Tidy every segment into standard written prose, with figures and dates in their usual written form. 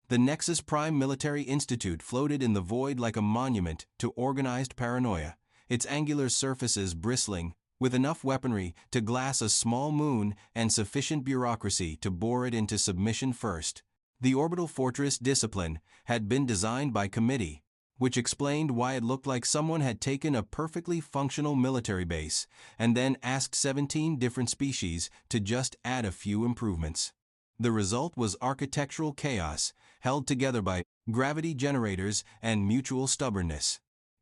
The Nexus Prime Military Institute floated in the void like a monument to organized paranoia, its angular surfaces bristling with enough weaponry to glass a small moon and sufficient bureaucracy to bore it into submission first. The orbital fortress discipline had been designed by committee, which explained why it looked like someone had taken a perfectly functional military base and then asked 17 different species to just add a few improvements. The result was architectural chaos, held together by gravity generators and mutual stubbornness.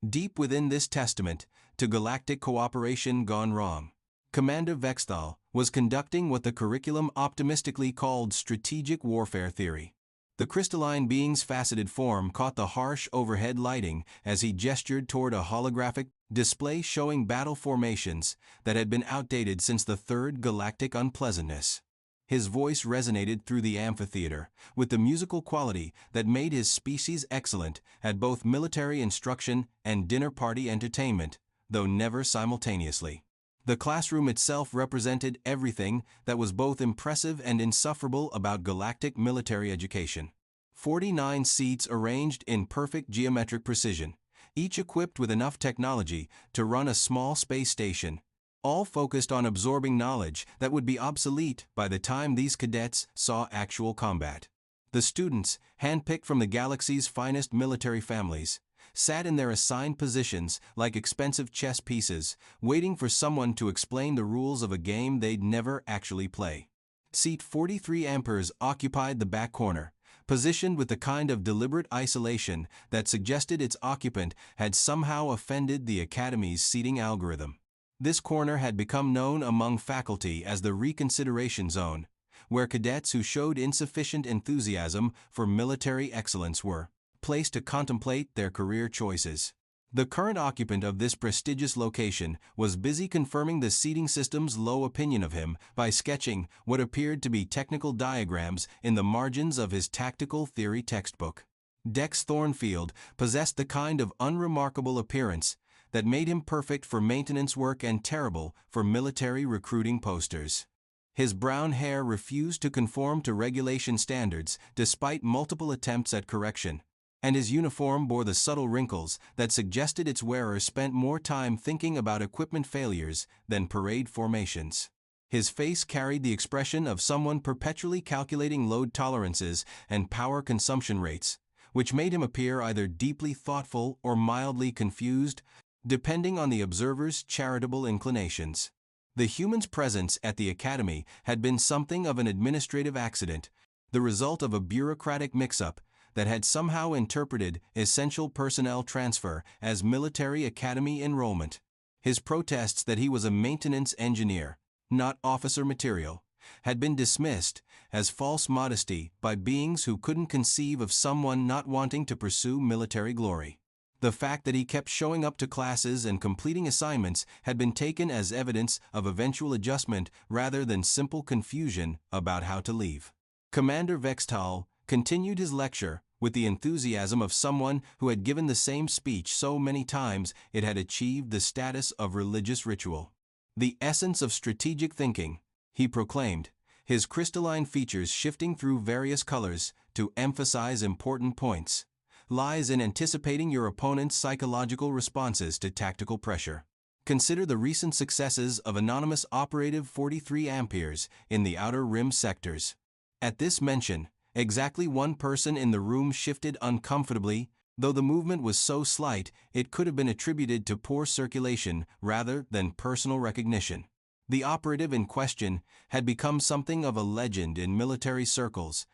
Deep within this testament to galactic cooperation gone wrong, Commander Vexthal was conducting what the curriculum optimistically called strategic warfare theory. The crystalline being's faceted form caught the harsh overhead lighting as he gestured toward a holographic display showing battle formations that had been outdated since the Third Galactic Unpleasantness. His voice resonated through the amphitheater with the musical quality that made his species excellent at both military instruction and dinner party entertainment, though never simultaneously. The classroom itself represented everything that was both impressive and insufferable about galactic military education. 49 seats arranged in perfect geometric precision, each equipped with enough technology to run a small space station, all focused on absorbing knowledge that would be obsolete by the time these cadets saw actual combat. The students, handpicked from the galaxy's finest military families, sat in their assigned positions like expensive chess pieces, waiting for someone to explain the rules of a game they'd never actually play. Seat 43 Amperes occupied the back corner, positioned with the kind of deliberate isolation that suggested its occupant had somehow offended the Academy's seating algorithm. This corner had become known among faculty as the reconsideration zone, where cadets who showed insufficient enthusiasm for military excellence were placed to contemplate their career choices. The current occupant of this prestigious location was busy confirming the seating system's low opinion of him by sketching what appeared to be technical diagrams in the margins of his tactical theory textbook. Dex Thornfield possessed the kind of unremarkable appearance that made him perfect for maintenance work and terrible for military recruiting posters. His brown hair refused to conform to regulation standards despite multiple attempts at correction, and his uniform bore the subtle wrinkles that suggested its wearer spent more time thinking about equipment failures than parade formations. His face carried the expression of someone perpetually calculating load tolerances and power consumption rates, which made him appear either deeply thoughtful or mildly confused, depending on the observer's charitable inclinations. The human's presence at the Academy had been something of an administrative accident, the result of a bureaucratic mix-up that had somehow interpreted essential personnel transfer as military academy enrollment. His protests that he was a maintenance engineer, not officer material, had been dismissed as false modesty by beings who couldn't conceive of someone not wanting to pursue military glory. The fact that he kept showing up to classes and completing assignments had been taken as evidence of eventual adjustment rather than simple confusion about how to leave. Commander Vexthal continued his lecture with the enthusiasm of someone who had given the same speech so many times it had achieved the status of religious ritual. The essence of strategic thinking, he proclaimed, his crystalline features shifting through various colors to emphasize important points, lies in anticipating your opponent's psychological responses to tactical pressure. Consider the recent successes of anonymous Operative 43 Amperes in the Outer Rim sectors. At this mention, exactly one person in the room shifted uncomfortably, though the movement was so slight it could have been attributed to poor circulation rather than personal recognition. The operative in question had become something of a legend in military circles,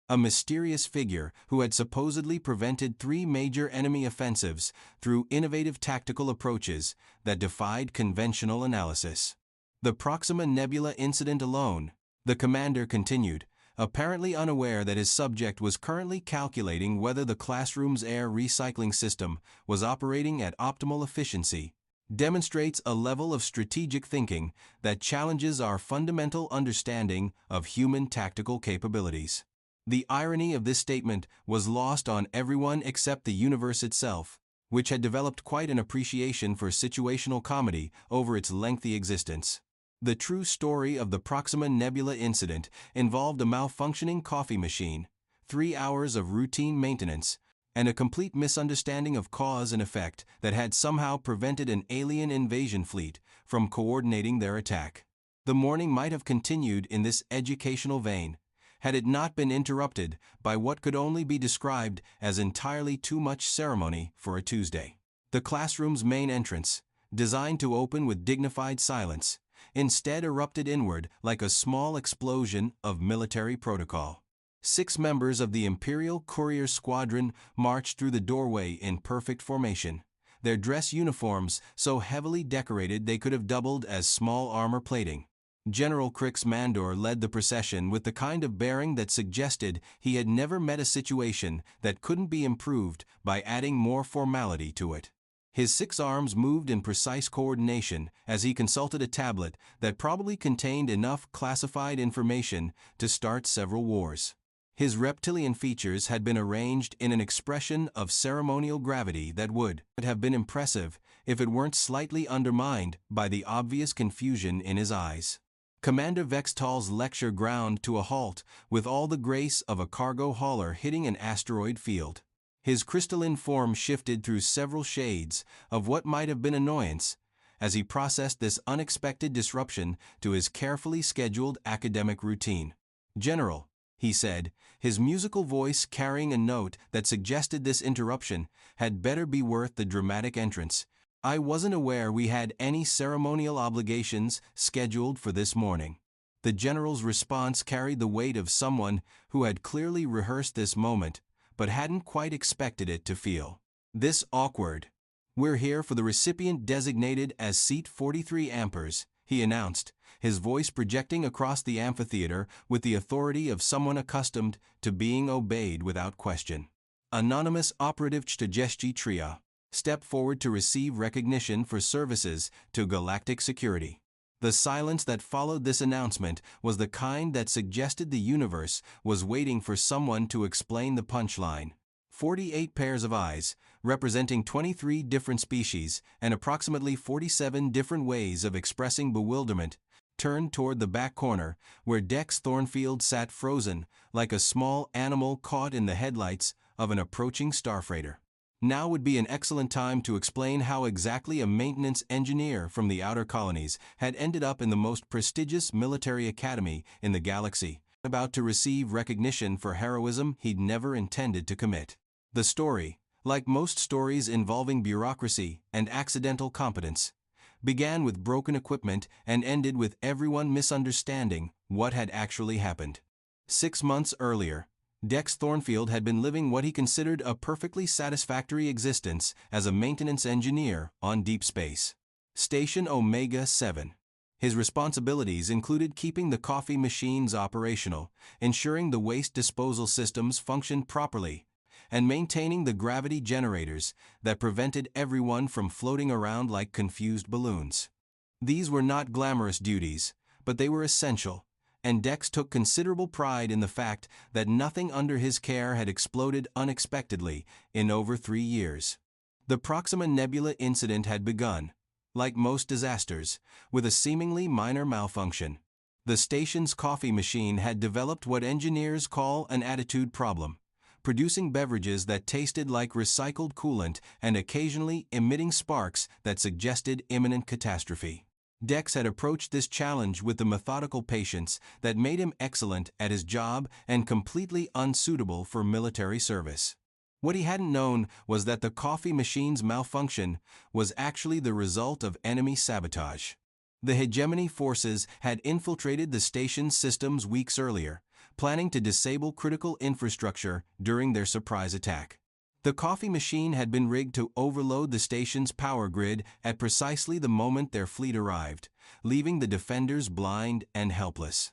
a mysterious figure who had supposedly prevented 3 major enemy offensives through innovative tactical approaches that defied conventional analysis. The Proxima Nebula incident alone, the commander continued, apparently unaware that his subject was currently calculating whether the classroom's air recycling system was operating at optimal efficiency, demonstrates a level of strategic thinking that challenges our fundamental understanding of human tactical capabilities. The irony of this statement was lost on everyone except the universe itself, which had developed quite an appreciation for situational comedy over its lengthy existence. The true story of the Proxima Nebula incident involved a malfunctioning coffee machine, 3 hours of routine maintenance, and a complete misunderstanding of cause and effect that had somehow prevented an alien invasion fleet from coordinating their attack. The morning might have continued in this educational vein, had it not been interrupted by what could only be described as entirely too much ceremony for a Tuesday. The classroom's main entrance, designed to open with dignified silence, instead erupted inward like a small explosion of military protocol. 6 members of the Imperial Courier Squadron marched through the doorway in perfect formation, their dress uniforms so heavily decorated they could have doubled as small armor plating. General Crix Mandor led the procession with the kind of bearing that suggested he had never met a situation that couldn't be improved by adding more formality to it. His 6 arms moved in precise coordination as he consulted a tablet that probably contained enough classified information to start several wars. His reptilian features had been arranged in an expression of ceremonial gravity that would have been impressive if it weren't slightly undermined by the obvious confusion in his eyes. Commander Vextal's lecture ground to a halt with all the grace of a cargo hauler hitting an asteroid field. His crystalline form shifted through several shades of what might have been annoyance as he processed this unexpected disruption to his carefully scheduled academic routine. "General," he said, his musical voice carrying a note that suggested this interruption had better be worth the dramatic entrance, "I wasn't aware we had any ceremonial obligations scheduled for this morning." The general's response carried the weight of someone who had clearly rehearsed this moment, but hadn't quite expected it to feel. "This awkward. We're here for the recipient designated as Seat 43 Ampers," he announced, his voice projecting across the amphitheater with the authority of someone accustomed to being obeyed without question. "Anonymous Operative Chtajeshi Tria. Step forward to receive recognition for services to Galactic security." The silence that followed this announcement was the kind that suggested the universe was waiting for someone to explain the punchline. 48 pairs of eyes, representing 23 different species and approximately 47 different ways of expressing bewilderment, turned toward the back corner, where Dex Thornfield sat frozen, like a small animal caught in the headlights of an approaching starfreighter. Now would be an excellent time to explain how exactly a maintenance engineer from the outer colonies had ended up in the most prestigious military academy in the galaxy, about to receive recognition for heroism he'd never intended to commit. The story, like most stories involving bureaucracy and accidental competence, began with broken equipment and ended with everyone misunderstanding what had actually happened. 6 months earlier, Dex Thornfield had been living what he considered a perfectly satisfactory existence as a maintenance engineer on deep space. Station Omega-7. His responsibilities included keeping the coffee machines operational, ensuring the waste disposal systems functioned properly, and maintaining the gravity generators that prevented everyone from floating around like confused balloons. These were not glamorous duties, but they were essential, and Dex took considerable pride in the fact that nothing under his care had exploded unexpectedly in over 3 years. The Proxima Nebula incident had begun, like most disasters, with a seemingly minor malfunction. The station's coffee machine had developed what engineers call an attitude problem, producing beverages that tasted like recycled coolant and occasionally emitting sparks that suggested imminent catastrophe. Dex had approached this challenge with the methodical patience that made him excellent at his job and completely unsuitable for military service. What he hadn't known was that the coffee machine's malfunction was actually the result of enemy sabotage. The hegemony forces had infiltrated the station's systems weeks earlier, planning to disable critical infrastructure during their surprise attack. The coffee machine had been rigged to overload the station's power grid at precisely the moment their fleet arrived, leaving the defenders blind and helpless.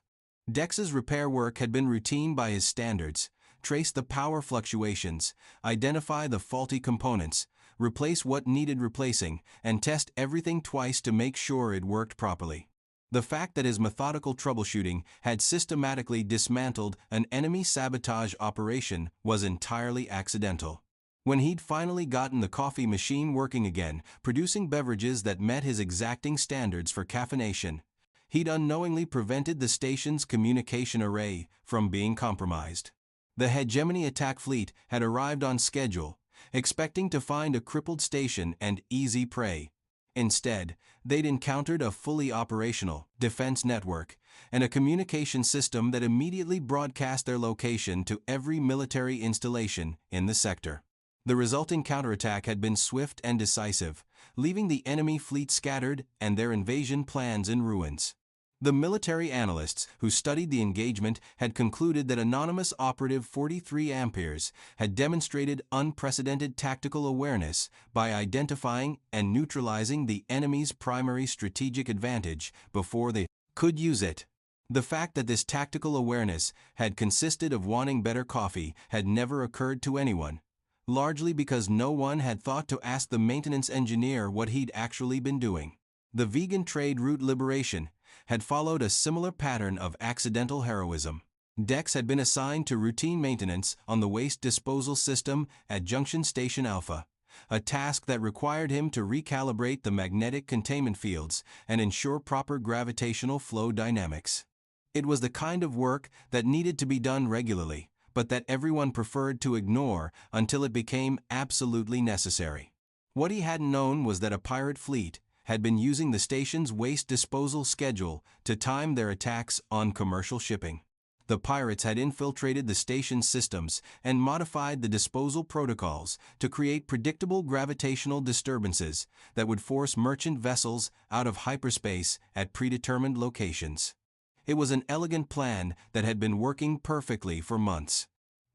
Dex's repair work had been routine by his standards: trace the power fluctuations, identify the faulty components, replace what needed replacing, and test everything twice to make sure it worked properly. The fact that his methodical troubleshooting had systematically dismantled an enemy sabotage operation was entirely accidental. When he'd finally gotten the coffee machine working again, producing beverages that met his exacting standards for caffeination, he'd unknowingly prevented the station's communication array from being compromised. The hegemony attack fleet had arrived on schedule, expecting to find a crippled station and easy prey. Instead, they'd encountered a fully operational defense network and a communication system that immediately broadcast their location to every military installation in the sector. The resulting counterattack had been swift and decisive, leaving the enemy fleet scattered and their invasion plans in ruins. The military analysts who studied the engagement had concluded that anonymous operative 43 Amperes had demonstrated unprecedented tactical awareness by identifying and neutralizing the enemy's primary strategic advantage before they could use it. The fact that this tactical awareness had consisted of wanting better coffee had never occurred to anyone, largely because no one had thought to ask the maintenance engineer what he'd actually been doing. The vegan trade route Liberation had followed a similar pattern of accidental heroism. Dex had been assigned to routine maintenance on the waste disposal system at Junction Station Alpha, a task that required him to recalibrate the magnetic containment fields and ensure proper gravitational flow dynamics. It was the kind of work that needed to be done regularly, but that everyone preferred to ignore until it became absolutely necessary. What he hadn't known was that a pirate fleet had been using the station's waste disposal schedule to time their attacks on commercial shipping. The pirates had infiltrated the station's systems and modified the disposal protocols to create predictable gravitational disturbances that would force merchant vessels out of hyperspace at predetermined locations. It was an elegant plan that had been working perfectly for months.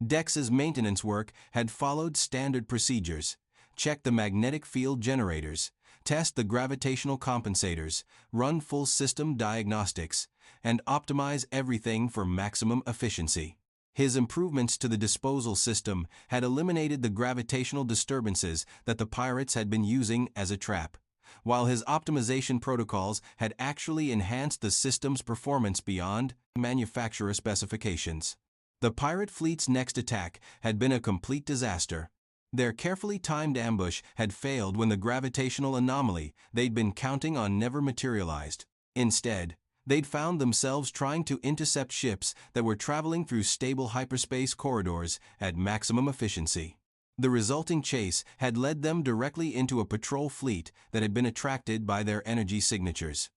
Dex's maintenance work had followed standard procedures: check the magnetic field generators, test the gravitational compensators, run full system diagnostics, and optimize everything for maximum efficiency. His improvements to the disposal system had eliminated the gravitational disturbances that the pirates had been using as a trap, while his optimization protocols had actually enhanced the system's performance beyond manufacturer specifications. The pirate fleet's next attack had been a complete disaster. Their carefully timed ambush had failed when the gravitational anomaly they'd been counting on never materialized. Instead, they'd found themselves trying to intercept ships that were traveling through stable hyperspace corridors at maximum efficiency. The resulting chase had led them directly into a patrol fleet that had been attracted by their energy signatures.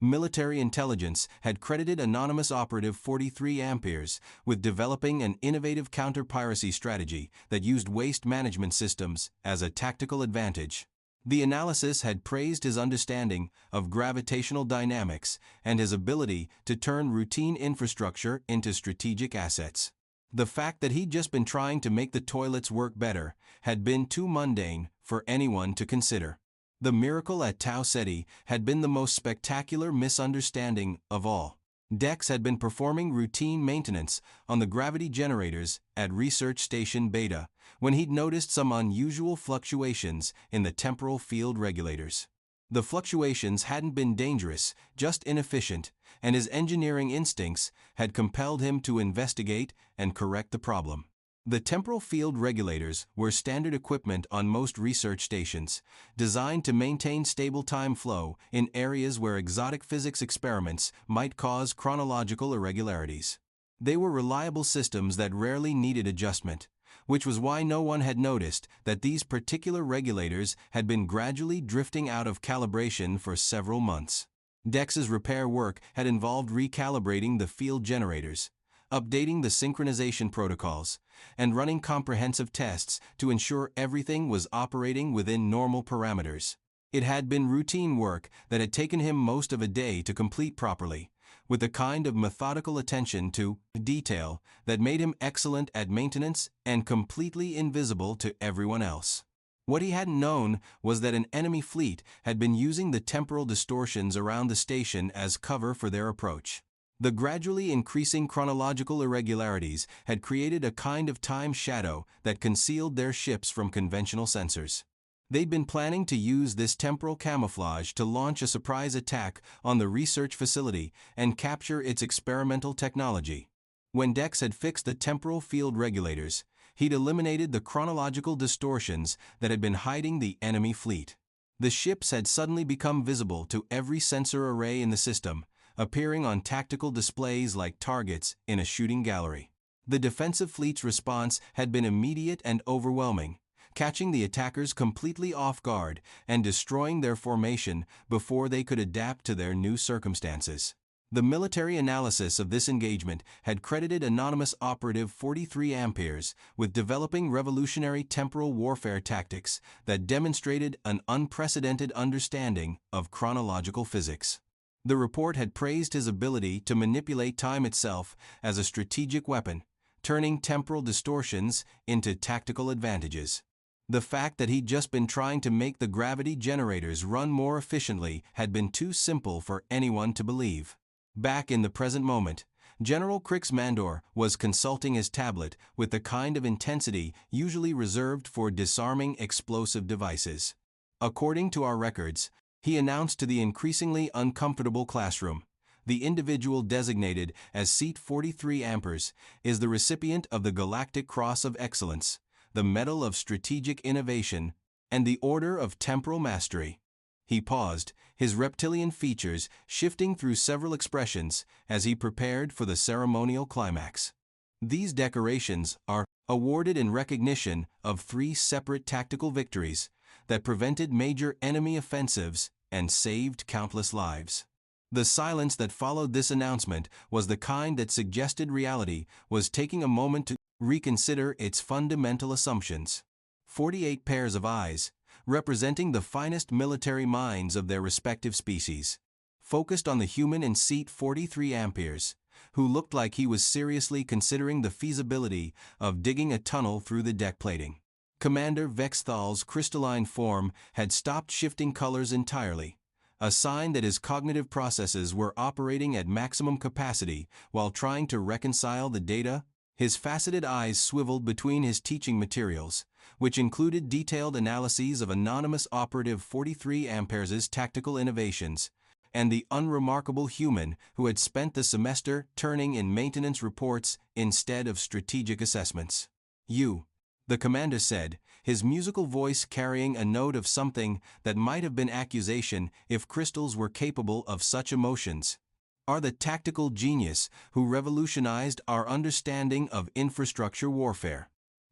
Military intelligence had credited anonymous operative 43 Amperes with developing an innovative counter-piracy strategy that used waste management systems as a tactical advantage. The analysis had praised his understanding of gravitational dynamics and his ability to turn routine infrastructure into strategic assets. The fact that he'd just been trying to make the toilets work better had been too mundane for anyone to consider. The miracle at Ceti had been the most spectacular misunderstanding of all. Dex had been performing routine maintenance on the gravity generators at Research Station Beta when he'd noticed some unusual fluctuations in the temporal field regulators. The fluctuations hadn't been dangerous, just inefficient, and his engineering instincts had compelled him to investigate and correct the problem. The temporal field regulators were standard equipment on most research stations, designed to maintain stable time flow in areas where exotic physics experiments might cause chronological irregularities. They were reliable systems that rarely needed adjustment, which was why no one had noticed that these particular regulators had been gradually drifting out of calibration for several months. Dex's repair work had involved recalibrating the field generators, updating the synchronization protocols, and running comprehensive tests to ensure everything was operating within normal parameters. It had been routine work that had taken him most of a day to complete properly, with a kind of methodical attention to detail that made him excellent at maintenance and completely invisible to everyone else. What he hadn't known was that an enemy fleet had been using the temporal distortions around the station as cover for their approach. The gradually increasing chronological irregularities had created a kind of time shadow that concealed their ships from conventional sensors. They'd been planning to use this temporal camouflage to launch a surprise attack on the research facility and capture its experimental technology. When Dex had fixed the temporal field regulators, he'd eliminated the chronological distortions that had been hiding the enemy fleet. The ships had suddenly become visible to every sensor array in the system, appearing on tactical displays like targets in a shooting gallery. The defensive fleet's response had been immediate and overwhelming, catching the attackers completely off guard and destroying their formation before they could adapt to their new circumstances. The military analysis of this engagement had credited anonymous operative 43 Amperes with developing revolutionary temporal warfare tactics that demonstrated an unprecedented understanding of chronological physics. The report had praised his ability to manipulate time itself as a strategic weapon, turning temporal distortions into tactical advantages. The fact that he'd just been trying to make the gravity generators run more efficiently had been too simple for anyone to believe. Back in the present moment, General Crix Mandor was consulting his tablet with the kind of intensity usually reserved for disarming explosive devices. According to our records, he announced to the increasingly uncomfortable classroom, the individual designated as Seat 43 Amperes is the recipient of the Galactic Cross of Excellence, the Medal of Strategic Innovation, and the Order of Temporal Mastery. He paused, his reptilian features shifting through several expressions as he prepared for the ceremonial climax. These decorations are awarded in recognition of 3 separate tactical victories that prevented major enemy offensives and saved countless lives. The silence that followed this announcement was the kind that suggested reality was taking a moment to reconsider its fundamental assumptions. 48 pairs of eyes, representing the finest military minds of their respective species, focused on the human in Seat 43 Amperes, who looked like he was seriously considering the feasibility of digging a tunnel through the deck plating. Commander Vexthal's crystalline form had stopped shifting colors entirely, a sign that his cognitive processes were operating at maximum capacity while trying to reconcile the data. His faceted eyes swiveled between his teaching materials, which included detailed analyses of anonymous operative 43 Amperes' tactical innovations, and the unremarkable human who had spent the semester turning in maintenance reports instead of strategic assessments. "You," the commander said, his musical voice carrying a note of something that might have been accusation if crystals were capable of such emotions, "are the tactical genius who revolutionized our understanding of infrastructure warfare."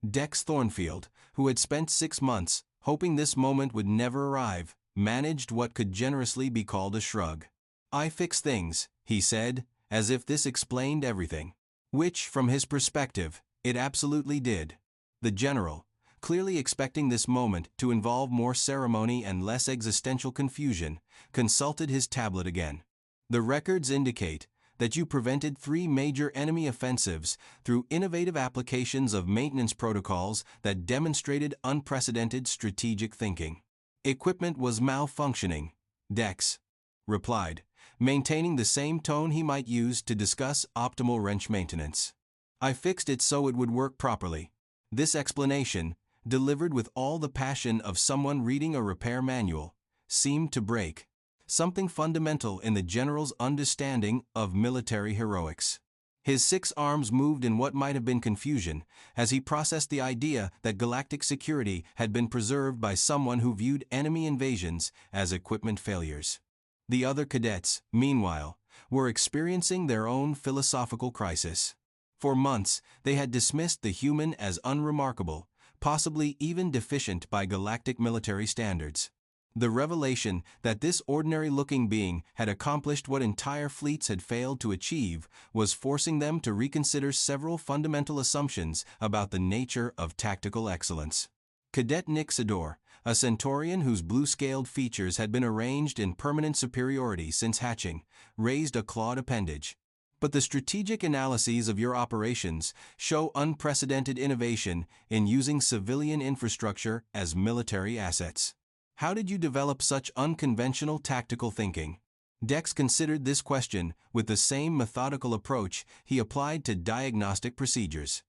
Dex Thornfield, who had spent 6 months hoping this moment would never arrive, managed what could generously be called a shrug. "I fix things," he said, as if this explained everything. Which, from his perspective, it absolutely did. The general, clearly expecting this moment to involve more ceremony and less existential confusion, consulted his tablet again. "The records indicate that you prevented 3 major enemy offensives through innovative applications of maintenance protocols that demonstrated unprecedented strategic thinking." "Equipment was malfunctioning," Dex replied, maintaining the same tone he might use to discuss optimal wrench maintenance. "I fixed it so it would work properly." This explanation, delivered with all the passion of someone reading a repair manual, seemed to break something fundamental in the general's understanding of military heroics. His 6 arms moved in what might have been confusion as he processed the idea that galactic security had been preserved by someone who viewed enemy invasions as equipment failures. The other cadets, meanwhile, were experiencing their own philosophical crisis. For months, they had dismissed the human as unremarkable, possibly even deficient by galactic military standards. The revelation that this ordinary-looking being had accomplished what entire fleets had failed to achieve was forcing them to reconsider several fundamental assumptions about the nature of tactical excellence. Cadet Nixidor, a Centaurian whose blue-scaled features had been arranged in permanent superiority since hatching, raised a clawed appendage. "But the strategic analyses of your operations show unprecedented innovation in using civilian infrastructure as military assets. How did you develop such unconventional tactical thinking?" Dex considered this question with the same methodical approach he applied to diagnostic procedures.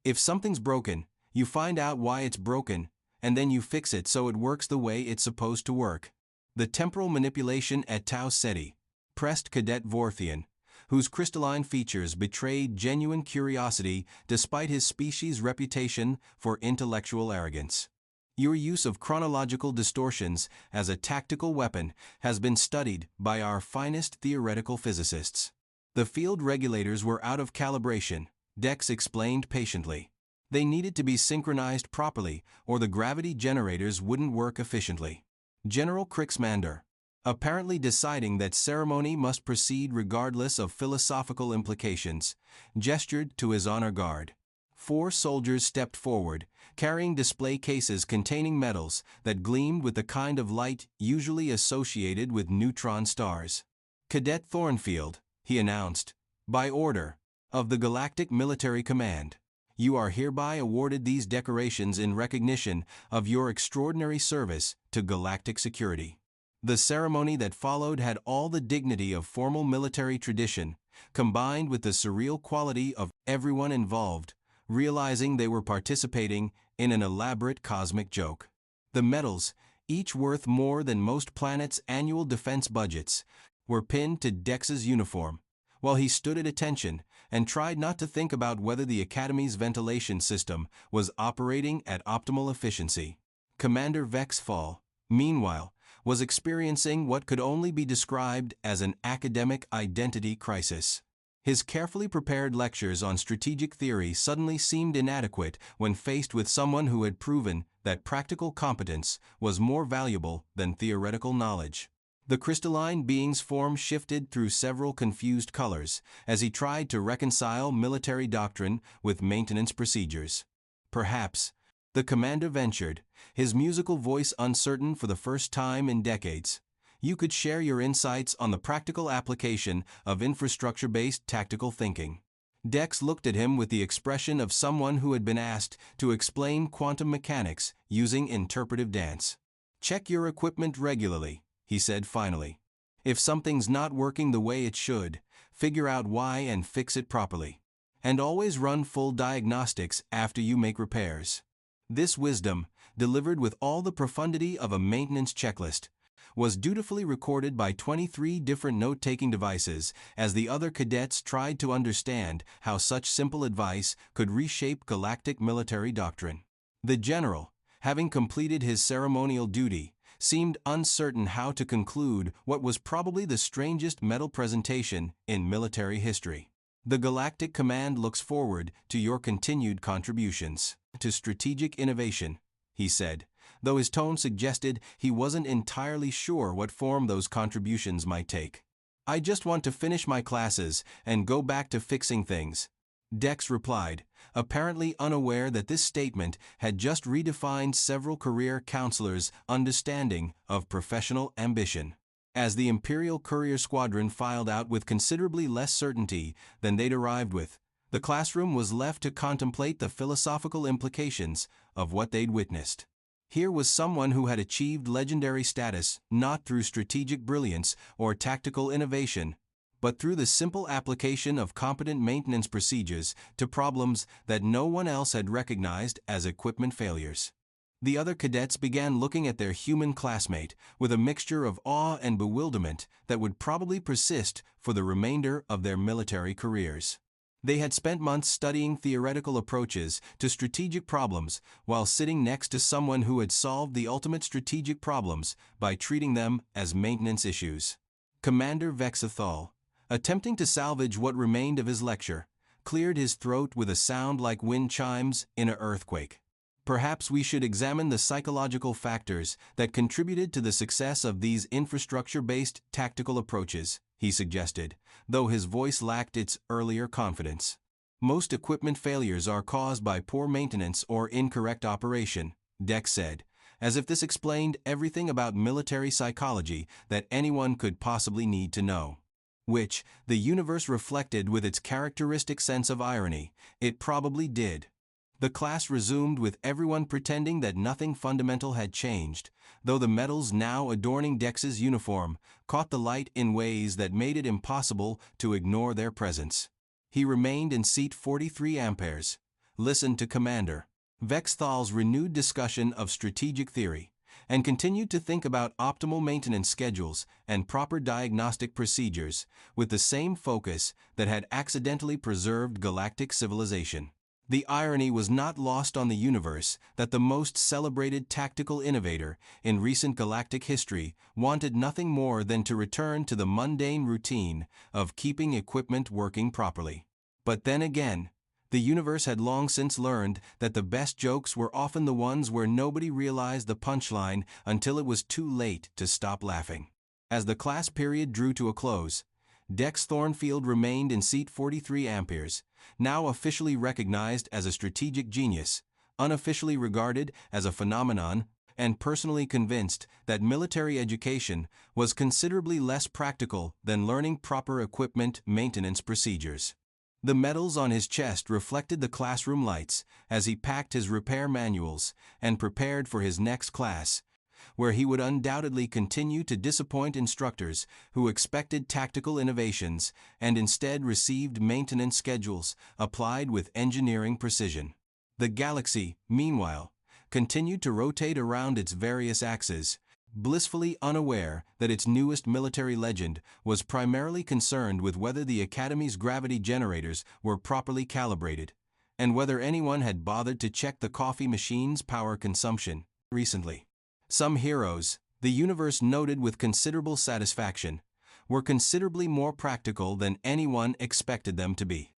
"If something's broken, you find out why it's broken, and then you fix it so it works the way it's supposed to work." The temporal manipulation at Tau Ceti, pressed Cadet Vorthian, whose crystalline features betrayed genuine curiosity despite his species' reputation for intellectual arrogance. "Your use of chronological distortions as a tactical weapon has been studied by our finest theoretical physicists. The field regulators were out of calibration," Dex explained patiently. They needed to be synchronized properly, or the gravity generators wouldn't work efficiently. General Crixmander, apparently deciding that ceremony must proceed regardless of philosophical implications, gestured to his honor guard. 4 soldiers stepped forward, carrying display cases containing metals that gleamed with the kind of light usually associated with neutron stars. Cadet Thornfield, he announced, by order of the Galactic Military Command, you are hereby awarded these decorations in recognition of your extraordinary service to galactic security. The ceremony that followed had all the dignity of formal military tradition, combined with the surreal quality of everyone involved, realizing they were participating in an elaborate cosmic joke. The medals, each worth more than most planets' annual defense budgets, were pinned to Dex's uniform, while he stood at attention and tried not to think about whether the Academy's ventilation system was operating at optimal efficiency. Commander Vexfall, meanwhile, was experiencing what could only be described as an academic identity crisis. His carefully prepared lectures on strategic theory suddenly seemed inadequate when faced with someone who had proven that practical competence was more valuable than theoretical knowledge. The crystalline being's form shifted through several confused colors as he tried to reconcile military doctrine with maintenance procedures. Perhaps, the commander ventured, his musical voice uncertain for the first time in decades, you could share your insights on the practical application of infrastructure-based tactical thinking. Dex looked at him with the expression of someone who had been asked to explain quantum mechanics using interpretive dance. Check your equipment regularly, he said finally. If something's not working the way it should, figure out why and fix it properly. And always run full diagnostics after you make repairs. This wisdom, delivered with all the profundity of a maintenance checklist, was dutifully recorded by 23 different note-taking devices as the other cadets tried to understand how such simple advice could reshape galactic military doctrine. The general, having completed his ceremonial duty, seemed uncertain how to conclude what was probably the strangest medal presentation in military history. The Galactic Command looks forward to your continued contributions to strategic innovation, he said, though his tone suggested he wasn't entirely sure what form those contributions might take. I just want to finish my classes and go back to fixing things, Dex replied, apparently unaware that this statement had just redefined several career counselors' understanding of professional ambition. As the Imperial Courier Squadron filed out with considerably less certainty than they'd arrived with, the classroom was left to contemplate the philosophical implications of what they'd witnessed. Here was someone who had achieved legendary status not through strategic brilliance or tactical innovation, but through the simple application of competent maintenance procedures to problems that no one else had recognized as equipment failures. The other cadets began looking at their human classmate with a mixture of awe and bewilderment that would probably persist for the remainder of their military careers. They had spent months studying theoretical approaches to strategic problems while sitting next to someone who had solved the ultimate strategic problems by treating them as maintenance issues. Commander Vexathal, attempting to salvage what remained of his lecture, cleared his throat with a sound like wind chimes in an earthquake. Perhaps we should examine the psychological factors that contributed to the success of these infrastructure-based tactical approaches, he suggested, though his voice lacked its earlier confidence. Most equipment failures are caused by poor maintenance or incorrect operation, Dex said, as if this explained everything about military psychology that anyone could possibly need to know. Which, the universe reflected with its characteristic sense of irony, it probably did. The class resumed with everyone pretending that nothing fundamental had changed, though the medals now adorning Dex's uniform caught the light in ways that made it impossible to ignore their presence. He remained in seat 43 amperes, listened to Commander Vexthal's renewed discussion of strategic theory, and continued to think about optimal maintenance schedules and proper diagnostic procedures with the same focus that had accidentally preserved galactic civilization. The irony was not lost on the universe that the most celebrated tactical innovator in recent galactic history wanted nothing more than to return to the mundane routine of keeping equipment working properly. But then again, The universe had long since learned that the best jokes were often the ones where nobody realized the punchline until it was too late to stop laughing. As the class period drew to a close, Dex Thornfield remained in seat 43 amperes, now officially recognized as a strategic genius, unofficially regarded as a phenomenon, and personally convinced that military education was considerably less practical than learning proper equipment maintenance procedures. The medals on his chest reflected the classroom lights as he packed his repair manuals and prepared for his next class, where he would undoubtedly continue to disappoint instructors who expected tactical innovations and instead received maintenance schedules applied with engineering precision. The galaxy, meanwhile, continued to rotate around its various axes, blissfully unaware that its newest military legend was primarily concerned with whether the Academy's gravity generators were properly calibrated, and whether anyone had bothered to check the coffee machine's power consumption recently. Some heroes, the universe noted with considerable satisfaction, were considerably more practical than anyone expected them to be.